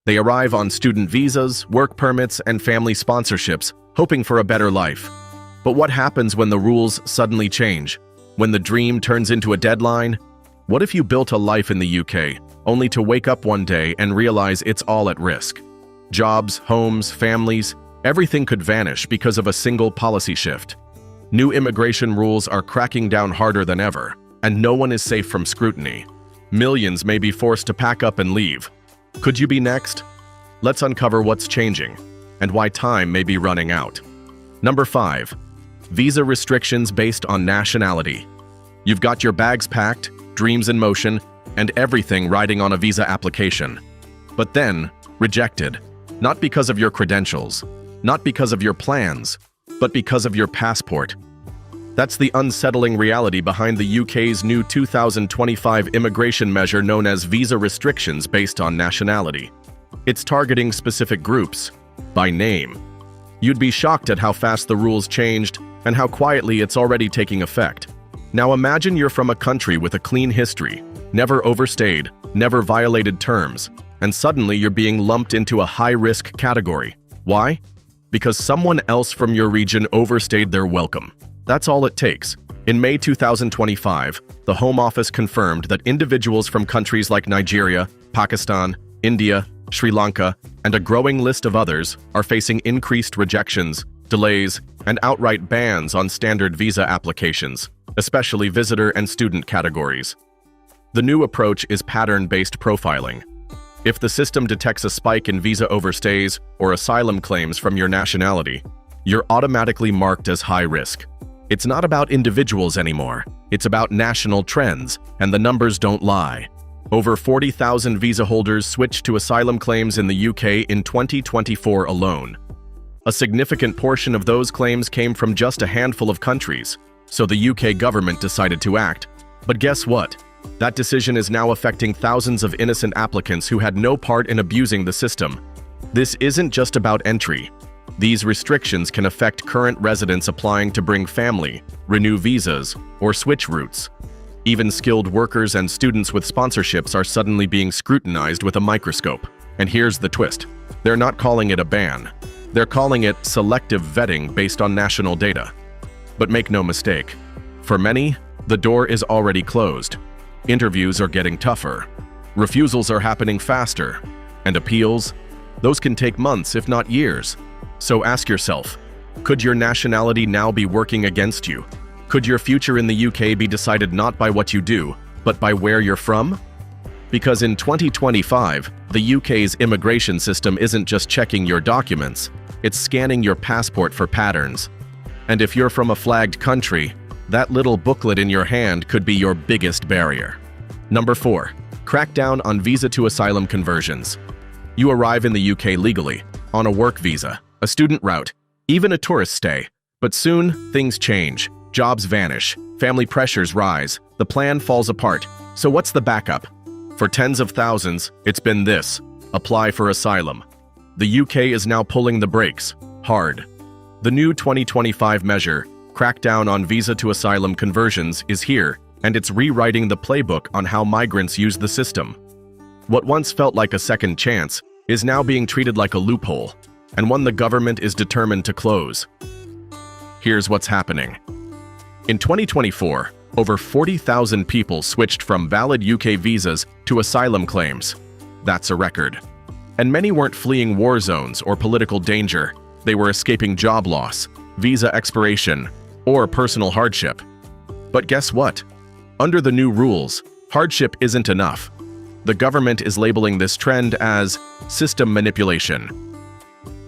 They arrive on student visas, work permits, and family sponsorships, hoping for a better life. But what happens when the rules suddenly change? When the dream turns into a deadline? What if you built a life in the UK, only to wake up one day and realize it's all at risk? Jobs, homes, families, everything could vanish because of a single policy shift. New immigration rules are cracking down harder than ever, and no one is safe from scrutiny. Millions may be forced to pack up and leave. Could you be next? Let's uncover what's changing and why time may be running out. Number 5. Visa restrictions based on nationality. You've got your bags packed, dreams in motion, and everything riding on a visa application. But then, rejected. Not because of your credentials, not because of your plans, but because of your passport. That's the unsettling reality behind the UK's new 2025 immigration measure known as visa restrictions based on nationality. It's targeting specific groups, by name. You'd be shocked at how fast the rules changed and how quietly it's already taking effect. Now imagine you're from a country with a clean history, never overstayed, never violated terms, and suddenly you're being lumped into a high-risk category. Why? Because someone else from your region overstayed their welcome. That's all it takes. In May 2025, the Home Office confirmed that individuals from countries like Nigeria, Pakistan, India, Sri Lanka, and a growing list of others are facing increased rejections, delays, and outright bans on standard visa applications, especially visitor and student categories. The new approach is pattern-based profiling. If the system detects a spike in visa overstays or asylum claims from your nationality, you're automatically marked as high risk. It's not about individuals anymore. It's about national trends, and the numbers don't lie. Over 40,000 visa holders switched to asylum claims in the UK in 2024 alone. A significant portion of those claims came from just a handful of countries, so the UK government decided to act. But guess what? That decision is now affecting thousands of innocent applicants who had no part in abusing the system. This isn't just about entry. These restrictions can affect current residents applying to bring family, renew visas, or switch routes. Even skilled workers and students with sponsorships are suddenly being scrutinized with a microscope. And here's the twist. They're not calling it a ban. They're calling it selective vetting based on national data. But make no mistake, for many, the door is already closed. Interviews are getting tougher. Refusals are happening faster. And appeals? Those can take months, if not years. So ask yourself, could your nationality now be working against you? Could your future in the UK be decided not by what you do, but by where you're from? Because in 2025, the UK's immigration system isn't just checking your documents, it's scanning your passport for patterns. And if you're from a flagged country, that little booklet in your hand could be your biggest barrier. Number 4. Crackdown on visa to asylum conversions. You arrive in the UK legally, on a work visa, a student route, even a tourist stay. But soon, things change. Jobs vanish. Family pressures rise. The plan falls apart. So what's the backup? For tens of thousands, it's been this: apply for asylum. The UK is now pulling the brakes, hard. The new 2025 measure, Crackdown on Visa to Asylum Conversions, is here, and it's rewriting the playbook on how migrants use the system. What once felt like a second chance is now being treated like a loophole, and one the government is determined to close. Here's what's happening. In 2024, over 40,000 people switched from valid UK visas to asylum claims. That's a record. And many weren't fleeing war zones or political danger. They were escaping job loss, visa expiration, or personal hardship. But guess what? Under the new rules, hardship isn't enough. The government is labeling this trend as system manipulation.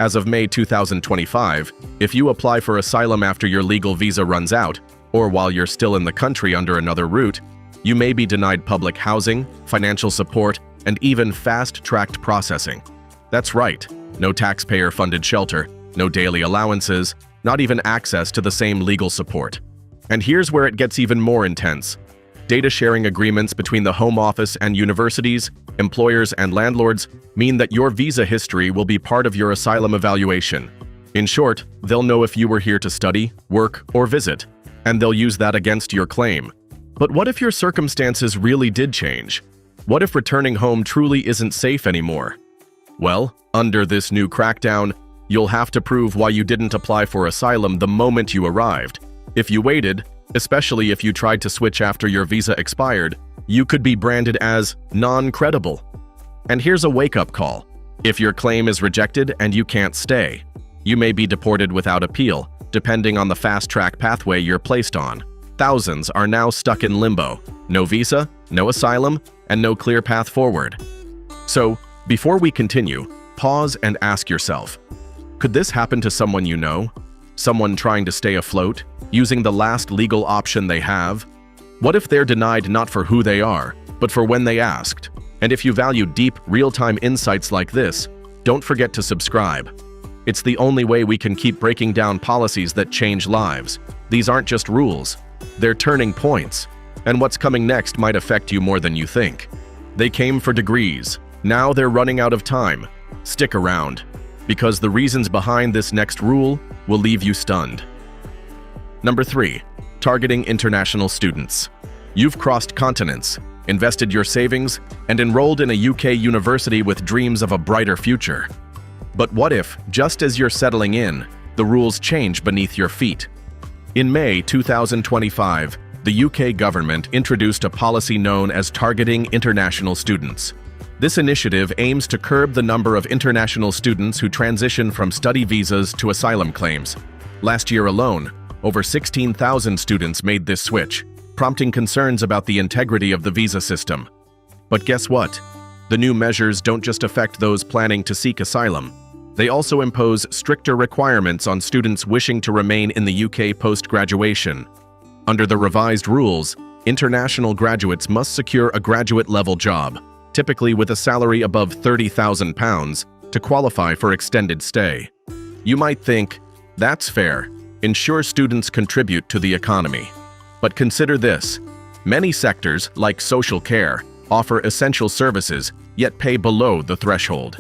As of May 2025, if you apply for asylum after your legal visa runs out, or while you're still in the country under another route, you may be denied public housing, financial support, and even fast-tracked processing. That's right, no taxpayer-funded shelter, no daily allowances, not even access to the same legal support. And here's where it gets even more intense. Data sharing agreements between the Home Office and universities, employers and landlords mean that your visa history will be part of your asylum evaluation. In short, they'll know if you were here to study, work, or visit, and they'll use that against your claim. But what if your circumstances really did change? What if returning home truly isn't safe anymore? Well, under this new crackdown, you'll have to prove why you didn't apply for asylum the moment you arrived. If you waited, especially if you tried to switch after your visa expired, you could be branded as non-credible. And here's a wake-up call. If your claim is rejected and you can't stay, you may be deported without appeal, depending on the fast-track pathway you're placed on. Thousands are now stuck in limbo. No visa, no asylum, and no clear path forward. So, before we continue, pause and ask yourself, could this happen to someone you know? Someone trying to stay afloat, using the last legal option they have? What if they're denied not for who they are, but for when they asked? And if you value deep, real-time insights like this, don't forget to subscribe. It's the only way we can keep breaking down policies that change lives. These aren't just rules, they're turning points. And what's coming next might affect you more than you think. They came for degrees. Now they're running out of time. Stick around, because the reasons behind this next rule will leave you stunned. Number 3. Targeting international students. You've crossed continents, invested your savings, and enrolled in a UK university with dreams of a brighter future. But what if, just as you're settling in, the rules change beneath your feet? In May 2025, the UK government introduced a policy known as targeting international students. This initiative aims to curb the number of international students who transition from study visas to asylum claims. Last year alone, over 16,000 students made this switch, prompting concerns about the integrity of the visa system. But guess what? The new measures don't just affect those planning to seek asylum. They also impose stricter requirements on students wishing to remain in the UK post-graduation. Under the revised rules, international graduates must secure a graduate-level job, typically with a salary above £30,000, to qualify for extended stay. You might think, that's fair. Ensure students contribute to the economy. But consider this. Many sectors, like social care, offer essential services, yet pay below the threshold.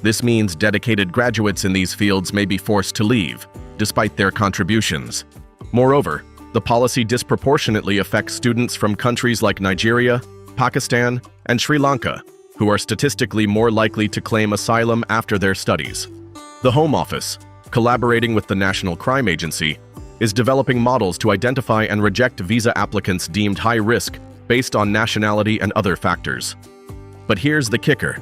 This means dedicated graduates in these fields may be forced to leave, despite their contributions. Moreover, the policy disproportionately affects students from countries like Nigeria, Pakistan, and Sri Lanka, who are statistically more likely to claim asylum after their studies. The Home Office, collaborating with the National Crime Agency, is developing models to identify and reject visa applicants deemed high risk based on nationality and other factors. But here's the kicker.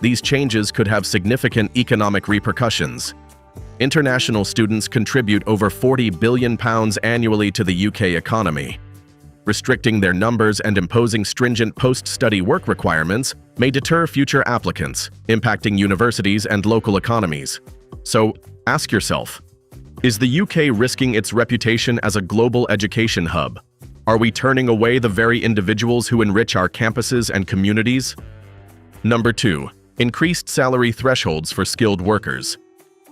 These changes could have significant economic repercussions. International students contribute over £40 billion annually to the UK economy. Restricting their numbers and imposing stringent post-study work requirements may deter future applicants, impacting universities and local economies. So, ask yourself, is the UK risking its reputation as a global education hub? Are we turning away the very individuals who enrich our campuses and communities? Number 2. Increased salary thresholds for skilled workers.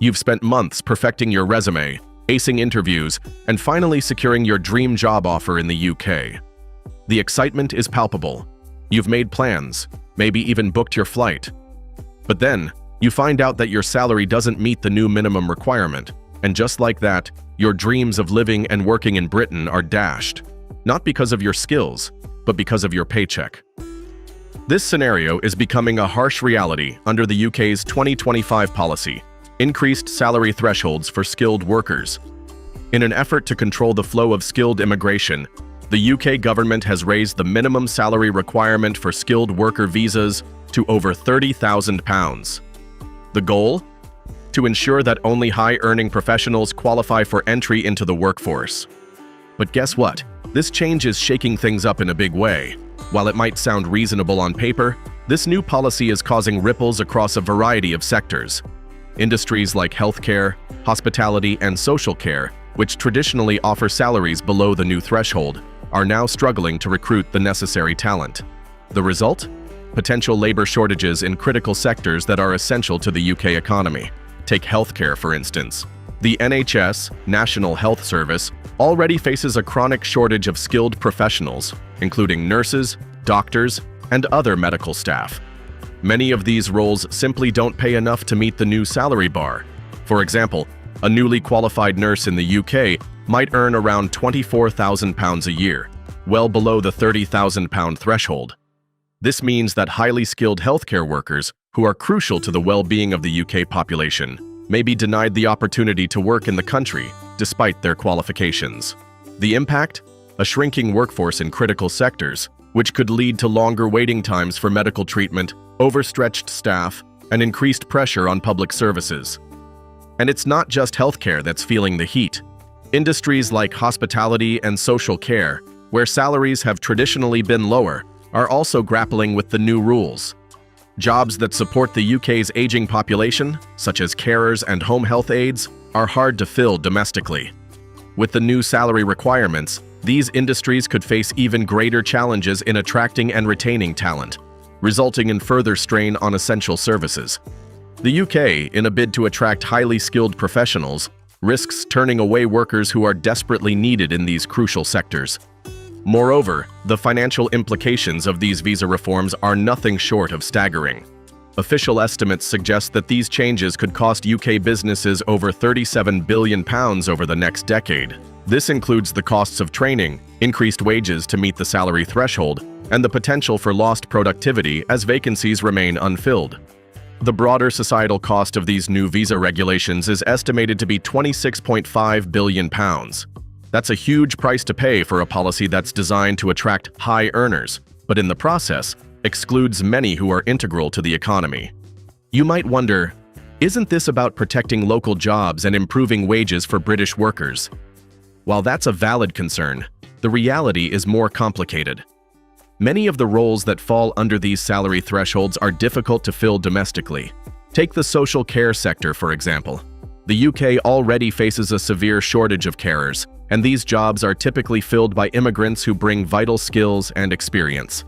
You've spent months perfecting your resume, acing interviews, and finally securing your dream job offer in the UK. The excitement is palpable. You've made plans, maybe even booked your flight. But then, you find out that your salary doesn't meet the new minimum requirement, and just like that, your dreams of living and working in Britain are dashed. Not because of your skills, but because of your paycheck. This scenario is becoming a harsh reality under the UK's 2025 policy, increased salary thresholds for skilled workers. In an effort to control the flow of skilled immigration, the UK government has raised the minimum salary requirement for skilled worker visas to over £30,000. The goal? To ensure that only high-earning professionals qualify for entry into the workforce. But guess what? This change is shaking things up in a big way. While it might sound reasonable on paper, this new policy is causing ripples across a variety of sectors. Industries like healthcare, hospitality, and social care, which traditionally offer salaries below the new threshold, are now struggling to recruit the necessary talent. The result? Potential labor shortages in critical sectors that are essential to the UK economy. Take healthcare, for instance. The NHS, National Health Service, already faces a chronic shortage of skilled professionals, including nurses, doctors, and other medical staff. Many of these roles simply don't pay enough to meet the new salary bar. For example, a newly qualified nurse in the UK might earn around £24,000 a year, well below the £30,000 threshold. This means that highly skilled healthcare workers, who are crucial to the well-being of the UK population, may be denied the opportunity to work in the country despite their qualifications. The impact? A shrinking workforce in critical sectors, which could lead to longer waiting times for medical treatment, overstretched staff, and increased pressure on public services. And it's not just healthcare that's feeling the heat. Industries like hospitality and social care, where salaries have traditionally been lower, are also grappling with the new rules. Jobs that support the UK's aging population, such as carers and home health aides, are hard to fill domestically. With the new salary requirements, these industries could face even greater challenges in attracting and retaining talent, resulting in further strain on essential services. The UK, in a bid to attract highly skilled professionals, risks turning away workers who are desperately needed in these crucial sectors. Moreover, the financial implications of these visa reforms are nothing short of staggering. Official estimates suggest that these changes could cost UK businesses over £37 billion over the next decade. This includes the costs of training, increased wages to meet the salary threshold, and the potential for lost productivity as vacancies remain unfilled. The broader societal cost of these new visa regulations is estimated to be £26.5 billion. That's a huge price to pay for a policy that's designed to attract high earners, but in the process, excludes many who are integral to the economy. You might wonder, isn't this about protecting local jobs and improving wages for British workers? While that's a valid concern, the reality is more complicated. Many of the roles that fall under these salary thresholds are difficult to fill domestically. Take the social care sector, for example. The UK already faces a severe shortage of carers, and these jobs are typically filled by immigrants who bring vital skills and experience.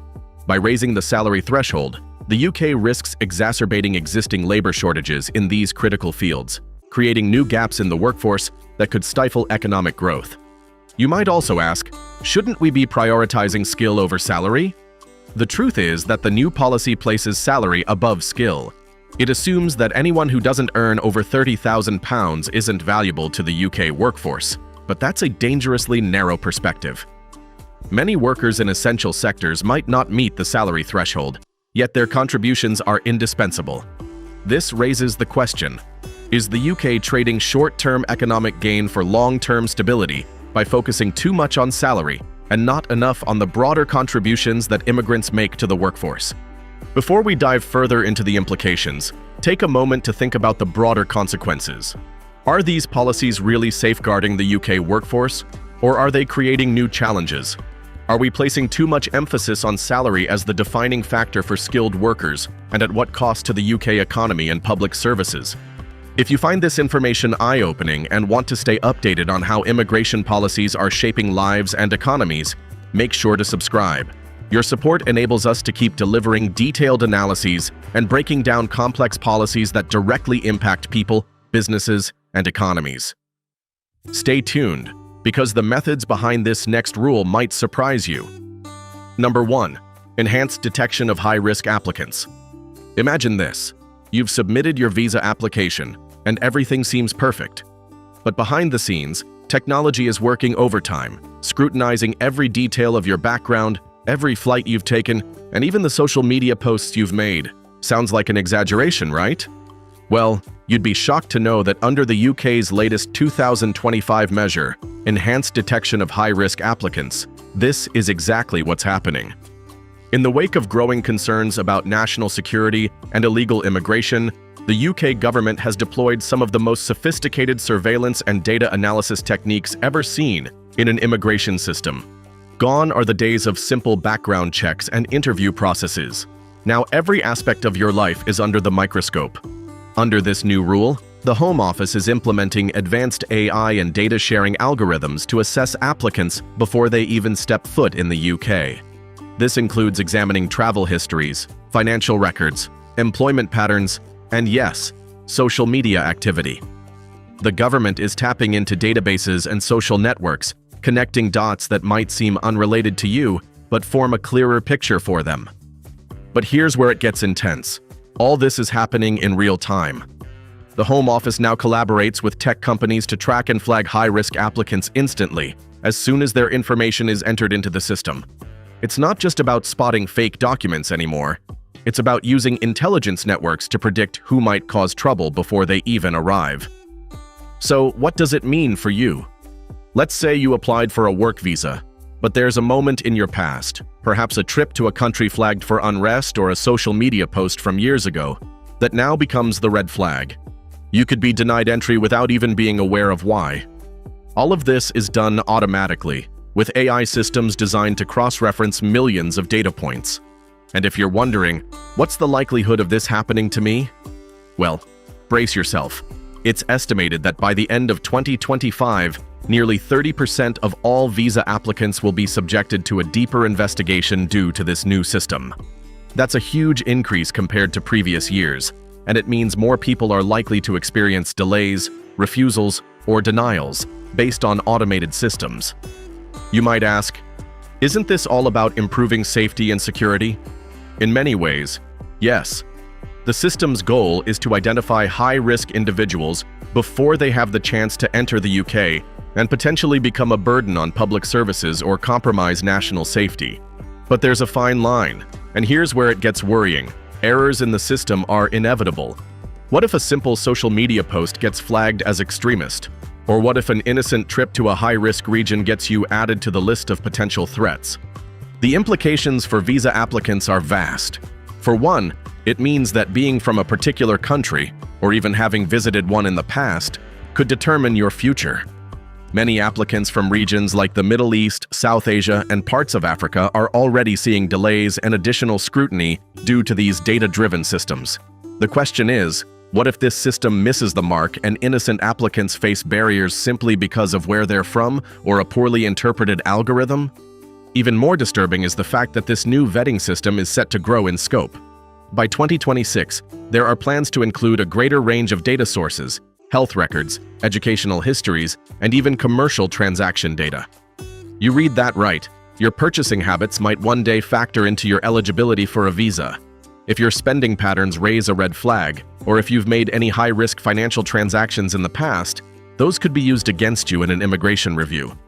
By raising the salary threshold, the UK risks exacerbating existing labor shortages in these critical fields, creating new gaps in the workforce that could stifle economic growth. You might also ask, shouldn't we be prioritizing skill over salary? The truth is that the new policy places salary above skill. It assumes that anyone who doesn't earn over £30,000 isn't valuable to the UK workforce, but that's a dangerously narrow perspective. Many workers in essential sectors might not meet the salary threshold, yet their contributions are indispensable. This raises the question, is the UK trading short-term economic gain for long-term stability by focusing too much on salary and not enough on the broader contributions that immigrants make to the workforce? Before we dive further into the implications, take a moment to think about the broader consequences. Are these policies really safeguarding the UK workforce, or are they creating new challenges? Are we placing too much emphasis on salary as the defining factor for skilled workers, and at what cost to the UK economy and public services? If you find this information eye-opening and want to stay updated on how immigration policies are shaping lives and economies, make sure to subscribe. Your support enables us to keep delivering detailed analyses and breaking down complex policies that directly impact people, businesses, and economies. Stay tuned, because the methods behind this next rule might surprise you. Number 1. Enhanced detection of high-risk applicants. Imagine this. You've submitted your visa application, and everything seems perfect. But behind the scenes, technology is working overtime, scrutinizing every detail of your background, every flight you've taken, and even the social media posts you've made. Sounds like an exaggeration, right? Well, you'd be shocked to know that under the UK's latest 2025 measure, Enhanced Detection of High-Risk Applicants, this is exactly what's happening. In the wake of growing concerns about national security and illegal immigration, the UK government has deployed some of the most sophisticated surveillance and data analysis techniques ever seen in an immigration system. Gone are the days of simple background checks and interview processes. Now every aspect of your life is under the microscope. Under this new rule, the Home Office is implementing advanced AI and data sharing algorithms to assess applicants before they even step foot in the UK. This includes examining travel histories, financial records, employment patterns, and yes, social media activity. The government is tapping into databases and social networks, connecting dots that might seem unrelated to you, but form a clearer picture for them. But here's where it gets intense. All this is happening in real time. The Home Office now collaborates with tech companies to track and flag high-risk applicants instantly, as soon as their information is entered into the system. It's not just about spotting fake documents anymore. It's about using intelligence networks to predict who might cause trouble before they even arrive. So, what does it mean for you? Let's say you applied for a work visa, but there's a moment in your past, perhaps a trip to a country flagged for unrest or a social media post from years ago, that now becomes the red flag. You could be denied entry without even being aware of why. All of this is done automatically, with AI systems designed to cross-reference millions of data points. And if you're wondering, what's the likelihood of this happening to me? Well, brace yourself. It's estimated that by the end of 2025, nearly 30% of all visa applicants will be subjected to a deeper investigation due to this new system. That's a huge increase compared to previous years, and it means more people are likely to experience delays, refusals, or denials based on automated systems. You might ask, isn't this all about improving safety and security? In many ways, yes. The system's goal is to identify high-risk individuals before they have the chance to enter the UK and potentially become a burden on public services or compromise national safety. But there's a fine line, and here's where it gets worrying. Errors in the system are inevitable. What if a simple social media post gets flagged as extremist? Or what if an innocent trip to a high-risk region gets you added to the list of potential threats? The implications for visa applicants are vast. For one, it means that being from a particular country, or even having visited one in the past, could determine your future. Many applicants from regions like the Middle East, South Asia, and parts of Africa are already seeing delays and additional scrutiny due to these data-driven systems. The question is, what if this system misses the mark and innocent applicants face barriers simply because of where they're from or a poorly interpreted algorithm? Even more disturbing is the fact that this new vetting system is set to grow in scope. By 2026, there are plans to include a greater range of data sources, health records, educational histories, and even commercial transaction data. You read that right. Your purchasing habits might one day factor into your eligibility for a visa. If your spending patterns raise a red flag, or if you've made any high-risk financial transactions in the past, those could be used against you in an immigration review.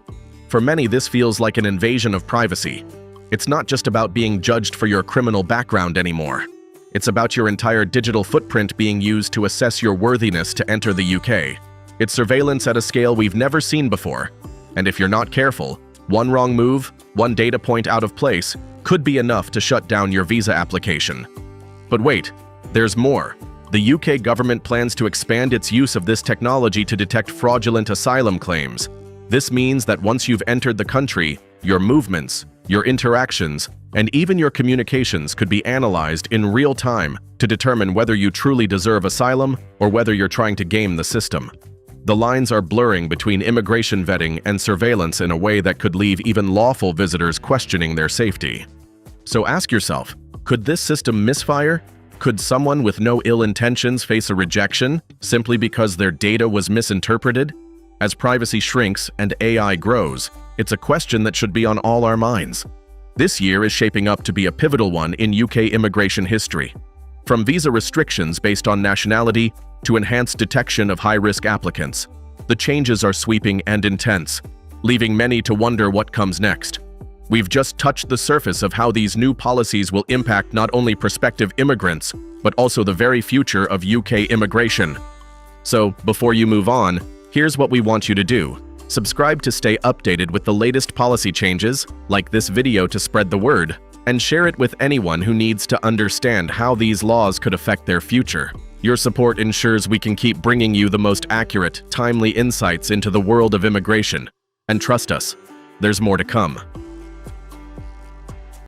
For many, this feels like an invasion of privacy. It's not just about being judged for your criminal background anymore. It's about your entire digital footprint being used to assess your worthiness to enter the UK. It's surveillance at a scale we've never seen before. And if you're not careful, one wrong move, one data point out of place, could be enough to shut down your visa application. But wait, there's more. The UK government plans to expand its use of this technology to detect fraudulent asylum claims. This means that once you've entered the country, your movements, your interactions, and even your communications could be analyzed in real time to determine whether you truly deserve asylum or whether you're trying to game the system. The lines are blurring between immigration vetting and surveillance in a way that could leave even lawful visitors questioning their safety. So ask yourself, could this system misfire? Could someone with no ill intentions face a rejection simply because their data was misinterpreted? As privacy shrinks and AI grows, it's a question that should be on all our minds. This year is shaping up to be a pivotal one in UK immigration history. From visa restrictions based on nationality to enhanced detection of high-risk applicants, the changes are sweeping and intense, leaving many to wonder what comes next. We've just touched the surface of how these new policies will impact not only prospective immigrants, but also the very future of UK immigration. So, before you move on, here's what we want you to do. Subscribe to stay updated with the latest policy changes, like this video to spread the word, and share it with anyone who needs to understand how these laws could affect their future. Your support ensures we can keep bringing you the most accurate, timely insights into the world of immigration. And trust us, there's more to come.